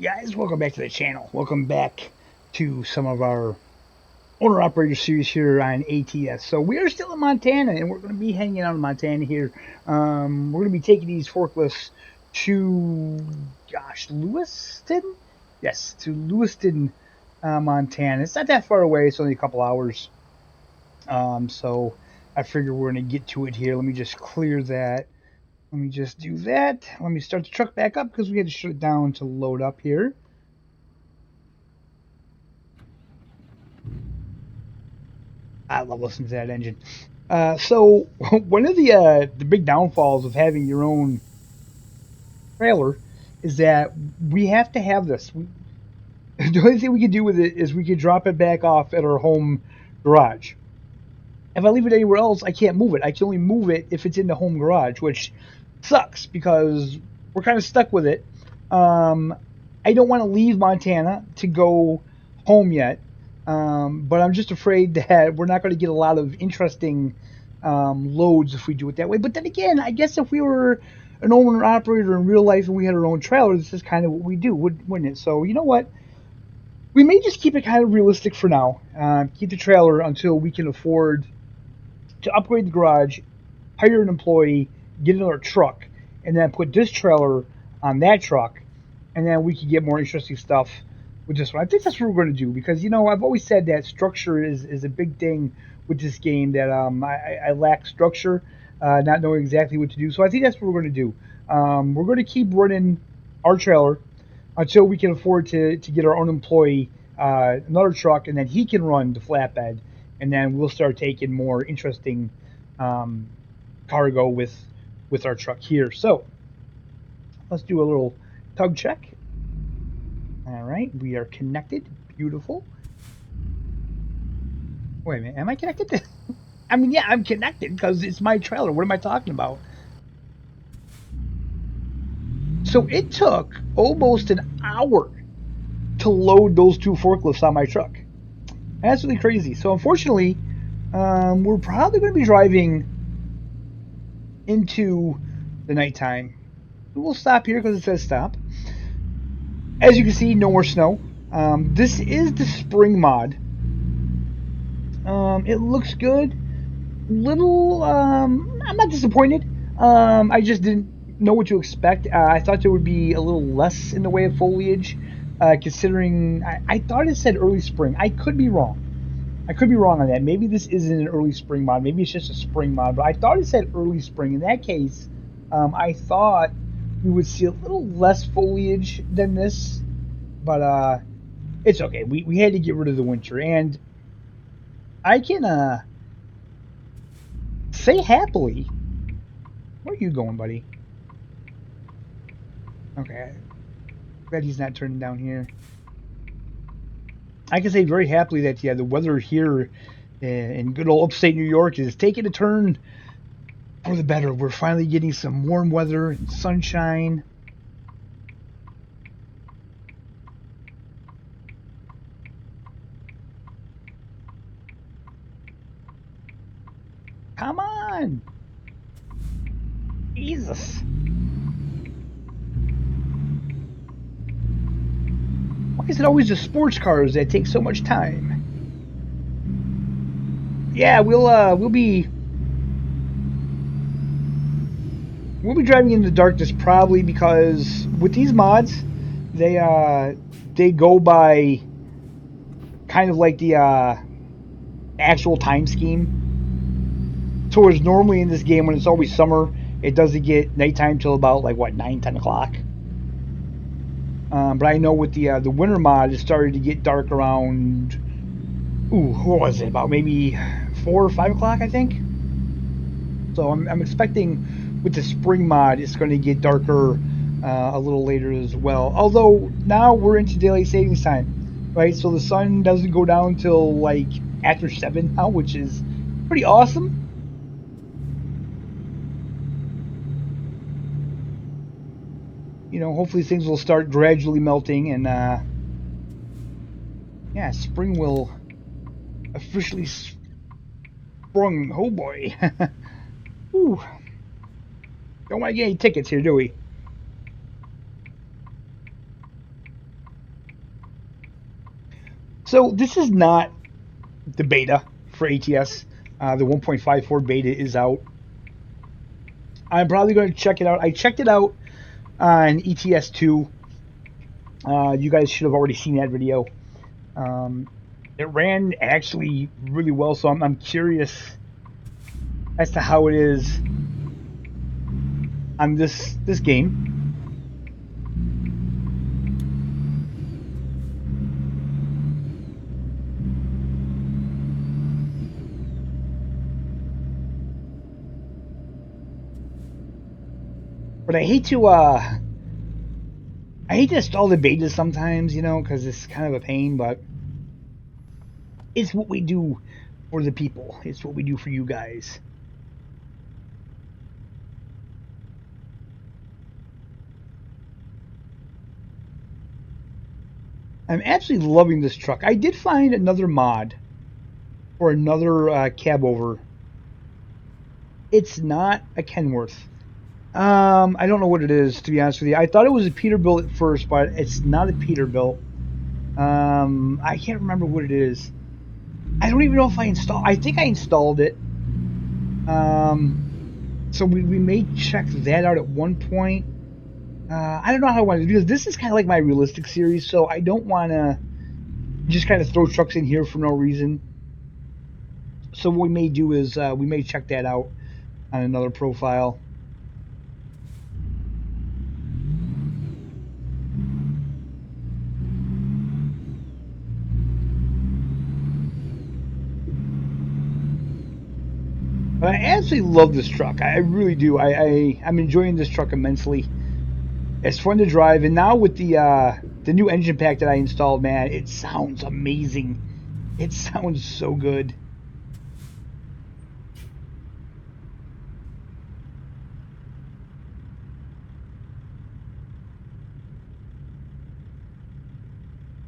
Guys, welcome back to the channel. Welcome back to some of our owner-operator series here on ATS. So we are still in Montana, and we're going to be hanging out in Montana here. We're going to be taking these forklifts to, Lewiston? Yes, to Lewiston, Montana. It's not that far away. It's only a couple hours. So I figure we're going to get to it here. Let me just clear that. Let me just do that. Let me start the truck back up because we had to shut it down to load up here. I love listening to that engine. So one of the big downfalls of having your own trailer is that we have to have this. The only thing we can do with it is we can drop it back off at our home garage. If I leave it anywhere else, I can't move it. I can only move it if it's in the home garage, which sucks because we're kind of stuck with it. I don't want to leave Montana to go home yet, but I'm just afraid that we're not going to get a lot of interesting loads if we do it that way. But then again, I guess if we were an owner-operator in real life and we had our own trailer, this is kind of what we do, wouldn't it? So you know what? We may just keep it kind of realistic for now. Keep the trailer until we can afford to upgrade the garage, hire an employee, get another truck, and then put this trailer on that truck, and then we can get more interesting stuff with this one. I think that's what we're going to do because, you know, I've always said that structure is a big thing with this game, that I lack structure, not knowing exactly what to do. So I think that's what we're going to do. We're going to keep running our trailer until we can afford to get our own employee another truck, and then he can run the flatbed, and then we'll start taking more interesting cargo with our truck here. So let's do a little tug check. All right, we are connected. Beautiful. Wait a minute, am I connected? I mean, yeah, I'm connected because it's my trailer. What am I talking about? So it took almost an hour to load those two forklifts on my truck. That's really crazy. So unfortunately, we're probably going to be driving into the nighttime. We'll stop here because it says stop. As you can see, no more snow. This is the spring mod. It looks good. Little, I'm not disappointed. I just didn't know what to expect. I thought there would be a little less in the way of foliage, considering I thought it said early spring. I could be wrong. I could be wrong on that. Maybe this isn't an early spring mod. Maybe it's just a spring mod. But I thought it said early spring. In that case, I thought we would see a little less foliage than this. But it's okay. We had to get rid of the winter. And I can say happily. Where are you going, buddy? Okay. Glad he's not turning down here. I can say very happily that the weather here in good old upstate New York is taking a turn for the better. We're finally getting some warm weather and sunshine. Come on! Jesus! Why is it always the sports cars that take so much time? Yeah, we'll be driving in the darkness probably because with these mods, they go by kind of like the actual time scheme. So whereas normally in this game, when it's always summer, it doesn't get nighttime till about like what, 9-10 o'clock. But I know with the winter mod, it started to get dark around, what was it, about maybe 4 or 5 o'clock, I think. So I'm expecting with the spring mod, it's going to get darker a little later as well. Although now we're into daylight savings time, right? So the sun doesn't go down till like after 7 now, which is pretty awesome. You know, hopefully things will start gradually melting, and yeah, spring will officially sprung. Oh boy. Ooh. Don't want to get any tickets here, do we? So this is not the beta for ATS. The 1.54 beta is out. I'm probably going to check it out. I checked it out on ETS2. You guys should have already seen that video. It ran actually really well, so I'm curious as to how it is on this game. But I hate to install the betas sometimes, you know, because it's kind of a pain, but it's what we do for the people. It's what we do for you guys. I'm absolutely loving this truck. I did find another mod for another cab over. It's not a Kenworth. I don't know what it is, to be honest with you. I thought it was a Peterbilt at first, but it's not a Peterbilt. I can't remember what it is. I don't even know if I installed. I think I installed it. So we may check that out at one point. I don't know how I want to do this. This is kind of like my realistic series, so I don't want to just kind of throw trucks in here for no reason. So what we may do is we may check that out on another profile. But I absolutely love this truck. I really do. I'm enjoying this truck immensely. It's fun to drive, and now with the new engine pack that I installed, man, it sounds amazing. It sounds so good.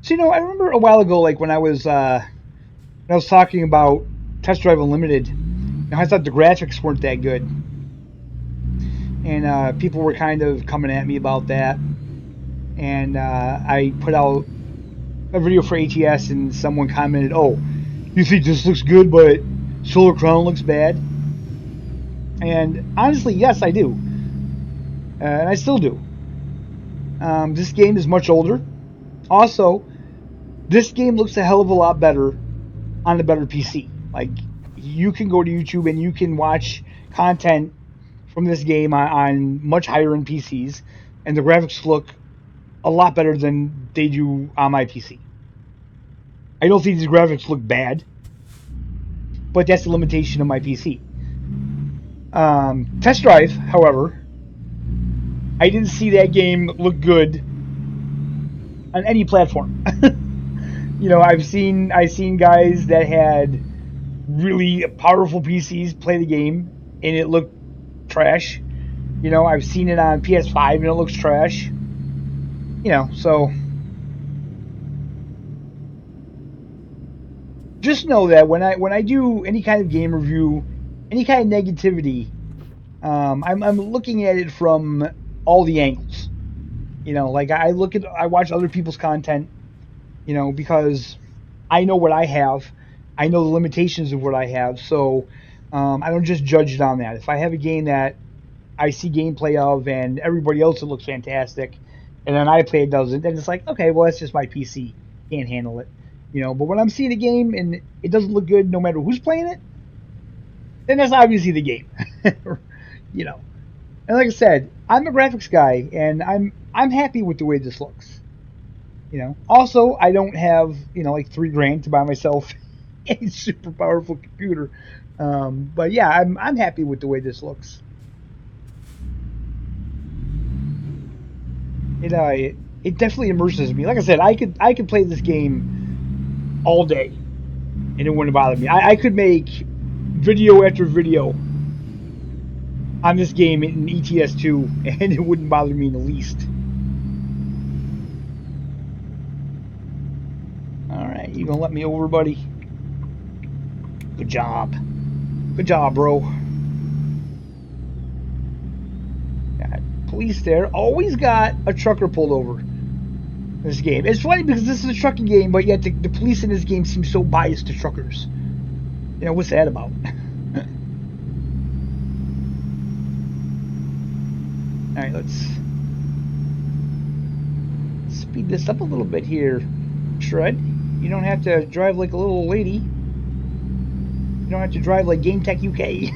So, you know, I remember a while ago, like when I was talking about Test Drive Unlimited, I thought the graphics weren't that good, and people were kind of coming at me about that. And I put out a video for ATS, and someone commented, "Oh, you think this looks good, but Solar Crown looks bad?" And honestly, yes, I do, and I still do. This game is much older. Also, this game looks a hell of a lot better on a better PC. Like, you can go to YouTube and you can watch content from this game on much higher end PCs, and the graphics look a lot better than they do on my PC. I don't think these graphics look bad, but that's the limitation of my PC. Test Drive, however, I didn't see that game look good on any platform. You know, I've seen guys that had really powerful PCs play the game and it looked trash. You know, I've seen it on PS5 and it looks trash. You know, so just know that when I do any kind of game review, any kind of negativity, I'm looking at it from all the angles. You know, like I watch other people's content, you know, because I know what I have. I know the limitations of what I have, so I don't just judge it on that. If I have a game that I see gameplay of and everybody else it looks fantastic, and then I play it doesn't, then it's like, okay, well, that's just my PC. Can't handle it. You know, but when I'm seeing a game and it doesn't look good no matter who's playing it, then that's obviously the game. You know. And like I said, I'm a graphics guy, and I'm happy with the way this looks. You know. Also, I don't have, you know, like $3,000 to buy myself a super powerful computer. But yeah, I'm happy with the way this looks. You know, it definitely immerses me. Like I said, I could play this game all day, and it wouldn't bother me. I could make video after video on this game in ETS2, and it wouldn't bother me in the least. Alright, you gonna let me over, buddy? Good job. Good job, bro. Got police there. Always got a trucker pulled over. This game. It's funny because this is a trucking game, but yet the police in this game seem so biased to truckers. You know, what's that about? Alright, let's speed this up a little bit here, Shred. You don't have to drive like a little lady. You don't have to drive like Game Tech UK.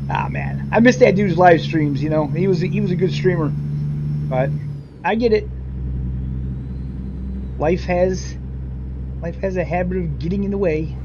Ah, man. I miss that dude's live streams, you know. He was a good streamer. But I get it. Life has a habit of getting in the way.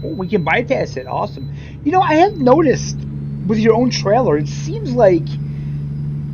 Oh, we can bypass it. Awesome. You know, I have noticed with your own trailer, it seems like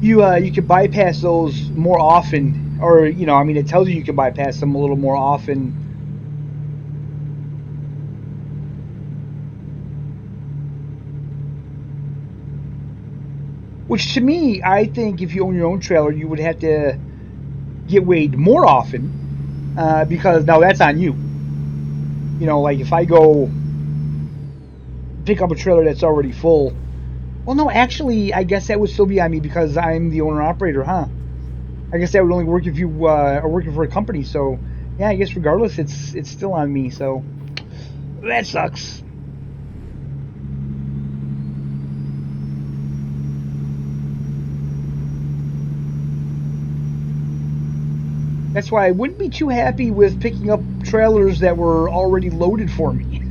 you can bypass those more often, or you know, I mean, it tells you can bypass them a little more often. Which to me, I think if you own your own trailer, you would have to get weighed more often, because now that's on you. You know, like if I go pick up a trailer that's already full. Well, no, actually, I guess that would still be on me because I'm the owner-operator, huh? I guess that would only work if you are working for a company. So, yeah, I guess regardless, it's still on me. So, that sucks. That's why I wouldn't be too happy with picking up trailers that were already loaded for me.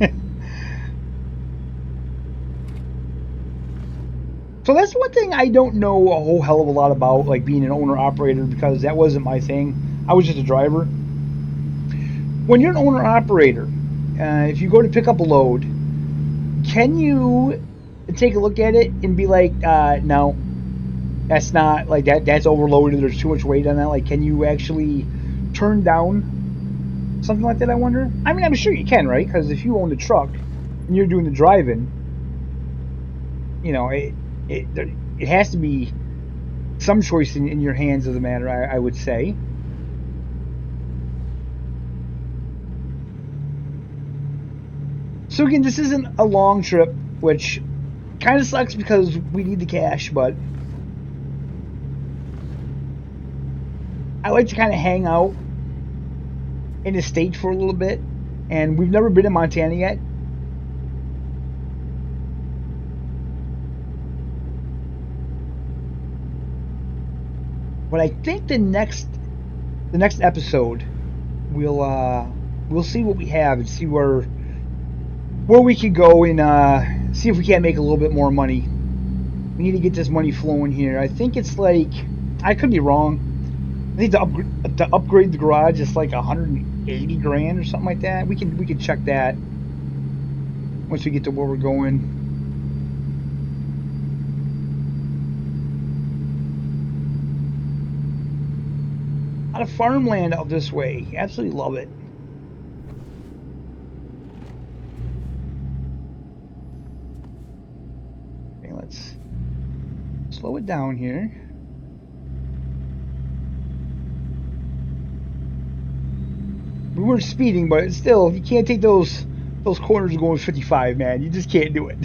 So that's one thing I don't know a whole hell of a lot about, like being an owner-operator, because that wasn't my thing. I was just a driver. When you're an owner-operator, if you go to pick up a load, can you take a look at it and be like, no, that's not, like, that's overloaded, there's too much weight on that? Like, can you actually turn down something like that, I wonder? I mean, I'm sure you can, right? Because if you own the truck and you're doing the driving, you know, it has to be some choice in your hands of the matter, I would say. So again, this isn't a long trip, which kind of sucks because we need the cash, but I like to kind of hang out in the state for a little bit, and we've never been in Montana yet. But I think the next episode we'll see what we have and see where we could go and see if we can't make a little bit more money. We need to get this money flowing here. I think it's like, I could be wrong, I think to upgrade the garage it's like 180 grand or something like that. We can check that once we get to where we're going. A lot of farmland out this way. Absolutely love it. Okay, let's slow it down here. We weren't speeding, but still, you can't take those corners going 55, man. You just can't do it.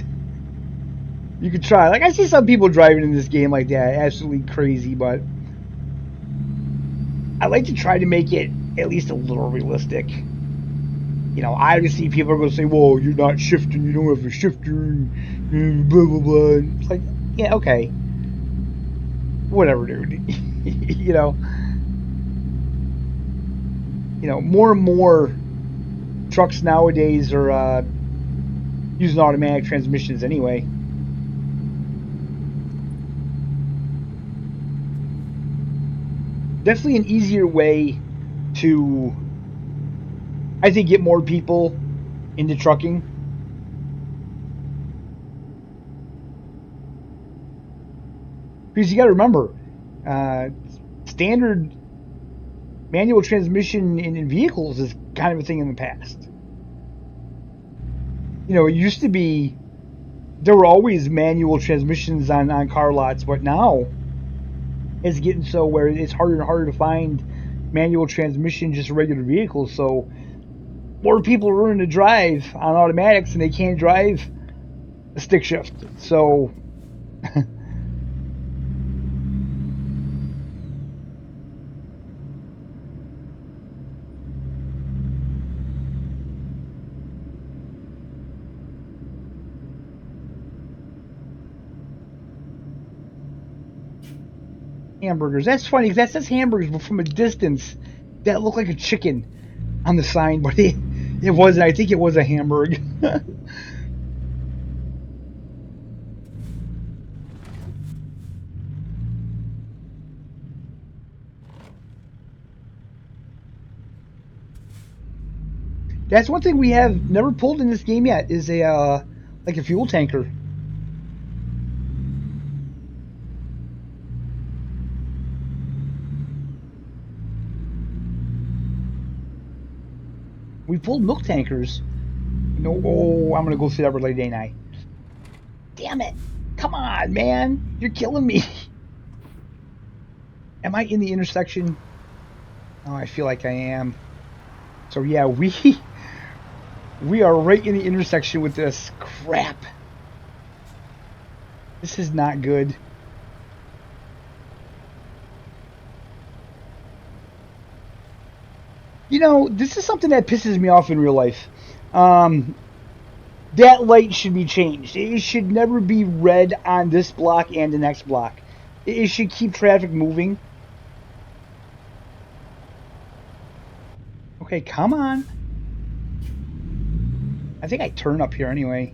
You could try. Like, I see some people driving in this game like that, absolutely crazy, but I like to try to make it at least a little realistic. You know, I always see people are going to say, well, you're not shifting, you don't have a shifter, and blah, blah, blah. It's like, yeah, okay. Whatever, dude. You know, more and more trucks nowadays are using automatic transmissions anyway. Definitely an easier way to, I think, get more people into trucking. Because you got to remember, standard manual transmission in vehicles is kind of a thing in the past. You know, it used to be, there were always manual transmissions on car lots, but now it's getting so where it's harder and harder to find manual transmission just regular vehicles. So more people are learning to drive on automatics, and they can't drive a stick shift. So hamburgers. That's funny because that says hamburgers, but from a distance, that looked like a chicken on the sign, but it wasn't. I think it was a hamburger. That's one thing we have never pulled in this game yet is a like a fuel tanker. We pulled milk tankers. No, oh, I'm gonna go through that red light, ain't I? Damn it! Come on, man! You're killing me. Am I in the intersection? Oh, I feel like I am. So yeah, we are right in the intersection with this crap. This is not good. You know, this is something that pisses me off in real life. That light should be changed. It should never be red on this block and the next block. It should keep traffic moving. Okay, come on. I think I turn up here anyway.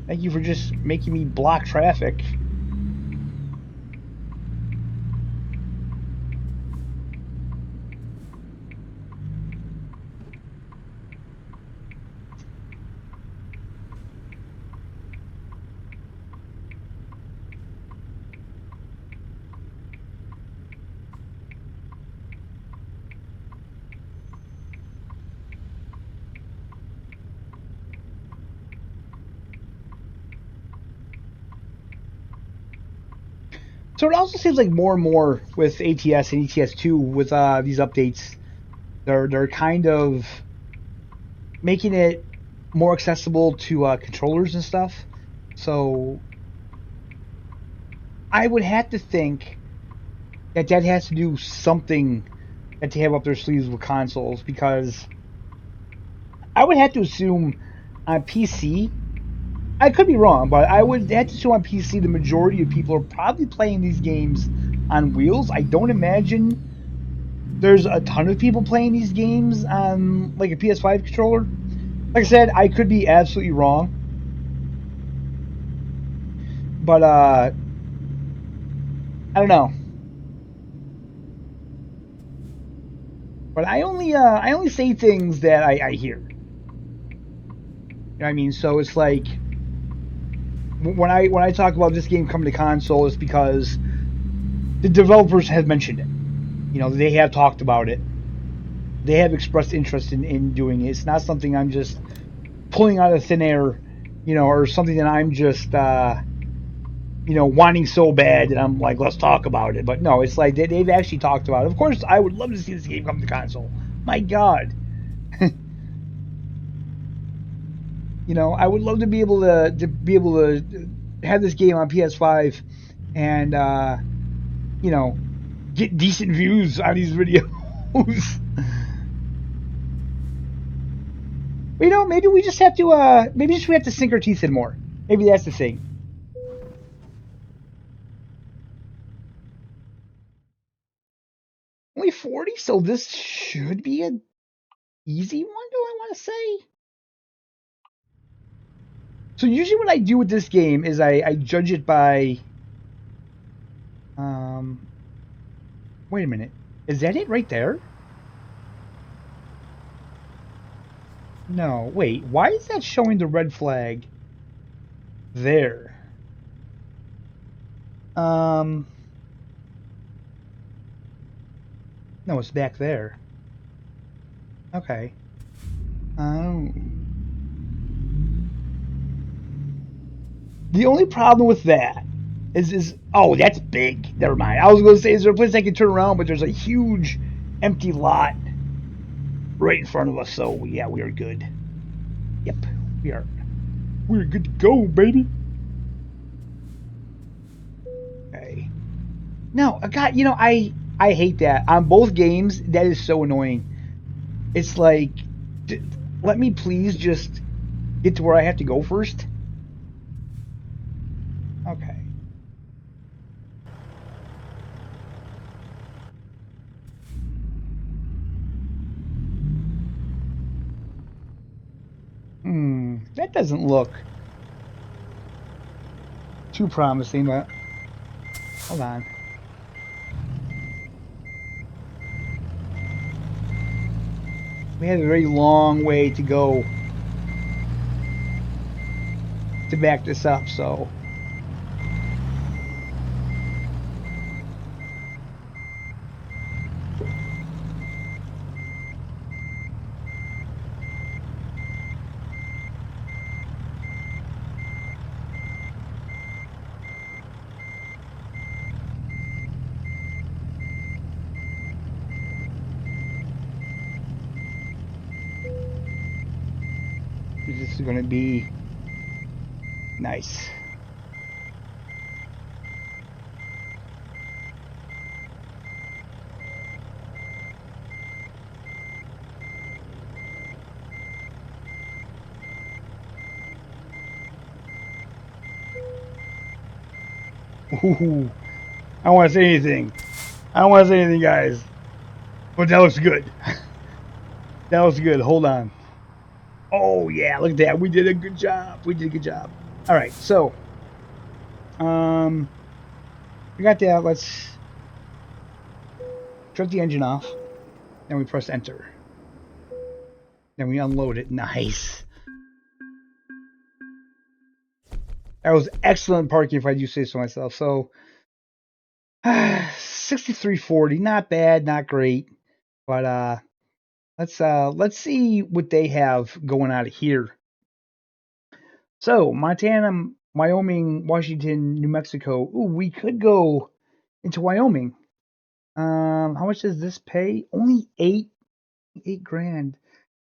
Thank you for just making me block traffic. So it also seems like more and more with ATS and ETS2 with these updates, they're kind of making it more accessible to controllers and stuff. So I would have to think that has to do something that they have up their sleeves with consoles, because I would have to assume on PC, I could be wrong, but I would have to assume on PC the majority of people are probably playing these games on wheels. I don't imagine there's a ton of people playing these games on like a PS5 controller. Like I said, I could be absolutely wrong, but I don't know. But I only say things that I hear. You know what I mean? So it's like when I talk about this game coming to console, it's because the developers have mentioned it. You know, they have talked about it. They have expressed interest in doing it. It's not something I'm just pulling out of thin air, you know, or something that I'm just you know, wanting so bad that I'm like, let's talk about it. But no, it's like they've actually talked about it. Of course, I would love to see this game come to console. My God. You know, I would love to be able to have this game on PS5 and you know, get decent views on these videos. But, you know, maybe we just have to maybe we have to sink our teeth in more. Maybe that's the thing. Only 40, so this should be an easy one, do I want to say? So usually what I do with this game is I judge it by wait a minute. Is that it right there? No, wait. Why is that showing the red flag there? No, it's back there. Okay. The only problem with that is oh, that's big. Never mind. I was going to say, is there a place I can turn around, but there's a huge empty lot right in front of us. So yeah, we are good. Yep. We're good to go, baby. Okay. No, God, I hate that on both games. That is so annoying. It's like, let me please just get to where I have to go first. Okay. That doesn't look too promising, but hold on. We have a very long way to go to back this up, so. This is going to be nice. Ooh, I don't want to say anything. I don't want to say anything, guys. But that looks good. That looks good. Hold on. Oh, yeah, look at that. We did a good job. We did a good job. All right, so we got that. Let's shut the engine off. Then we press enter. Then we unload it. Nice. That was excellent parking, if I do say so myself. So 6340, not bad, not great, but let's see what they have going out of here. So Montana, Wyoming, Washington, New Mexico. Ooh, we could go into Wyoming. How much does this pay? Only eight grand.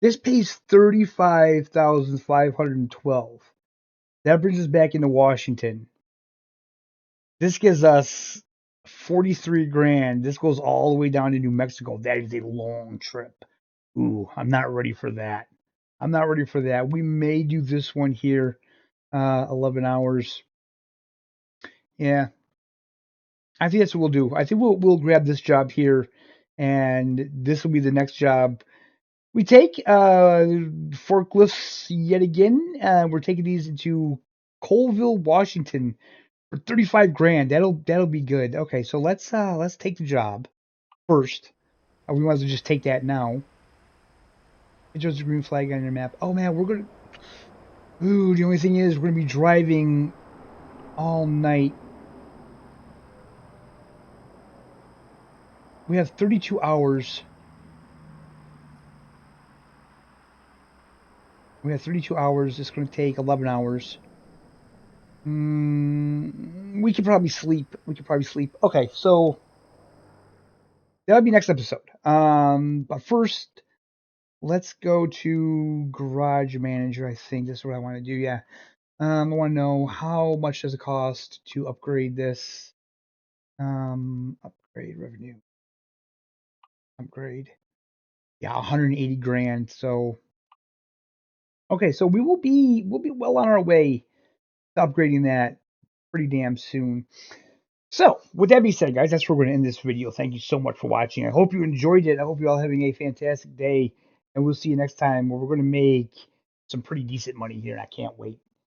This pays 35,512. That brings us back into Washington. This gives us 43 grand. This goes all the way down to New Mexico. That is a long trip. Ooh, I'm not ready for that. I'm not ready for that. We may do this one here, 11 hours. Yeah, I think that's what we'll do. I think we'll grab this job here, and this will be the next job we take. Forklifts yet again. We're taking these into Colville, Washington for 35 grand. That'll be good. Okay, so let's take the job first. We might as well just take that now. It shows the green flag on your map. Oh man, we're gonna. Ooh, the only thing is we're gonna be driving all night. We have 32 hours. We have 32 hours. It's gonna take 11 hours. We could probably sleep. Okay, so that'll be next episode. But first, let's go to Garage Manager. I think this is what I want to do. Yeah. I want to know how much does it cost to upgrade this. Upgrade revenue. Upgrade. Yeah, 180 grand. So okay, so we'll be well on our way to upgrading that pretty damn soon. So, with that being said, guys, that's where we're going to end this video. Thank you so much for watching. I hope you enjoyed it. I hope you're all having a fantastic day. And we'll see you next time where we're going to make some pretty decent money here, and I can't wait.